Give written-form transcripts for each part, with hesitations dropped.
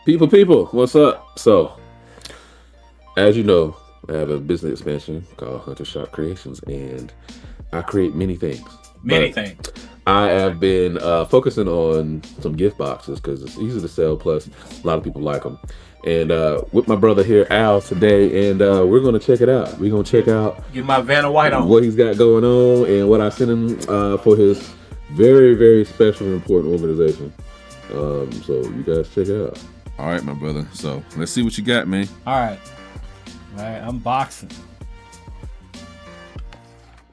People, what's up? So, as you know, I have a business expansion called Hunter Shop Creations, and I create many things. Many But things. I have been focusing on some gift boxes because it's easy to sell. Plus, a lot of people like them. And with my brother here, Al, today, and we're going to check it out. We're going to check out Get my Vanna White on. what he's got going on and what I sent him for his very, very special and important organization. So you guys check it out. All right, my brother. So let's see what you got, man. All right, unboxing.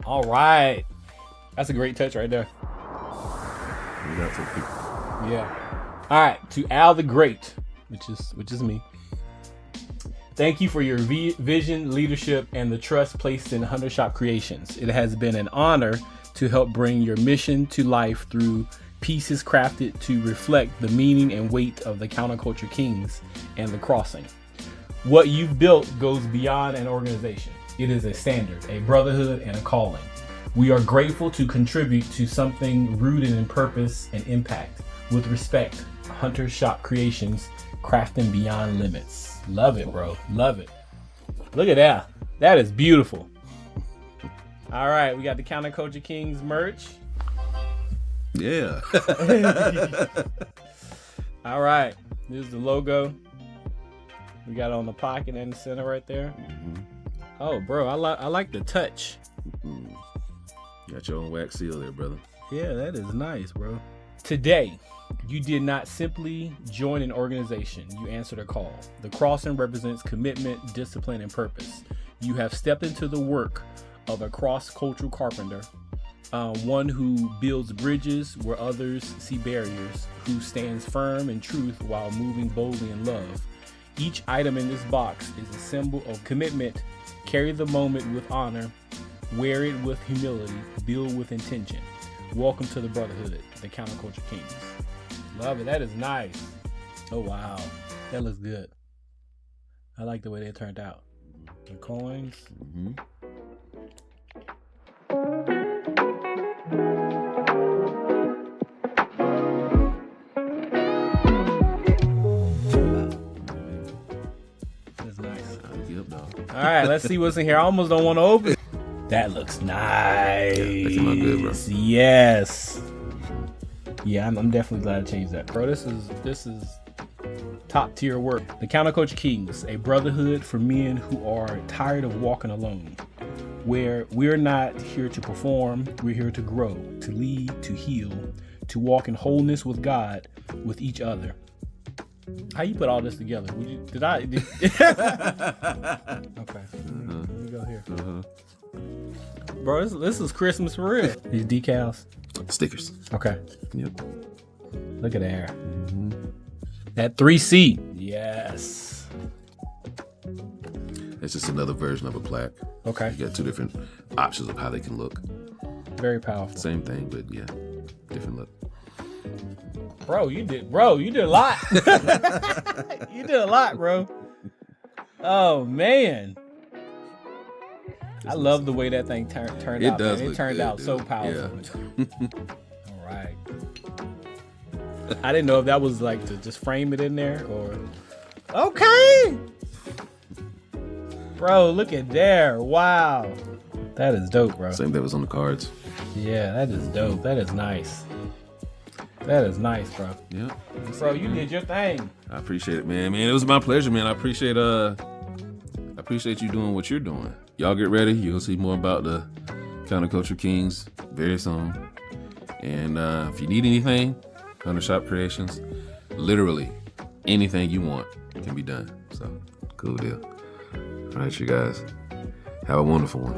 All right. That's a great touch right there. Yeah. All right, to Al the Great, which is me. Thank you for your vision, leadership, and the trust placed in Hunter Shop Creations. It has been an honor to help bring your mission to life through pieces crafted to reflect the meaning and weight of the Counterculture Kings and the Crossing. What you've built goes beyond an organization. It is a standard, a brotherhood, and a calling. We are grateful to contribute to something rooted in purpose and impact. With respect, Hunter Shop Creations, crafting beyond limits. Love it, bro. Love it. Look at that. That is beautiful. All right, we got the Counterculture Kings merch. Yeah. All right, this is the logo. We got it on the pocket and the center right there. Mm-hmm. Oh, bro, I like the touch. Mm-hmm. Got your own wax seal there, brother. Yeah, that is nice, bro. Today, you did not simply join an organization. You answered a call. The crossing represents commitment, discipline, and purpose. You have stepped into the work of a cross-cultural carpenter, one who builds bridges where others see barriers, who stands firm in truth while moving boldly in love. Each item in this box is a symbol of commitment. Carry the moment with honor, wear it with humility, build with intention. Welcome to the brotherhood, the Counterculture Kings. Love it. That is nice. Oh, wow. That looks good. I like the way they turned out. The coins. Mm-hmm. That's nice. Yep, dog. All right, let's see what's in here. I almost don't want to open it. That looks nice. That came out good, bro. Yes. Yeah, I'm definitely glad I changed that, bro. This is top tier work. The Counterculture Kings, a brotherhood for men who are tired of walking alone. Where we're not here to perform, we're here to grow, to lead, to heal, to walk in wholeness with God, with each other. How you put all this together? Okay. Let me go here. Bro, this is Christmas for real. These decals. Stickers. Okay. Yep. Look at there. That 3C. Yes. It's just another version of a plaque. Okay. You got two different options of how they can look. Very powerful. Same thing, but yeah, different look. Bro, you did a lot. You did a lot, bro. Oh man. I love the way that thing turned out. It does. It turned out so powerful. Yeah. All right. I didn't know if that was like to just frame it in there or. Okay. Bro, look at there. Wow. That is dope, bro. Same that was on the cards. Yeah, that is dope. That is nice. That is nice, bro. Yeah. Bro, you did your thing. I appreciate it, man. Man, it was my pleasure, man. I appreciate you doing what you're doing. Y'all get ready. You'll see more about the Counterculture Kings very soon. And if you need anything, Hunter Shop Creations, literally anything you want can be done. So, cool deal. All right, you guys. Have a wonderful one.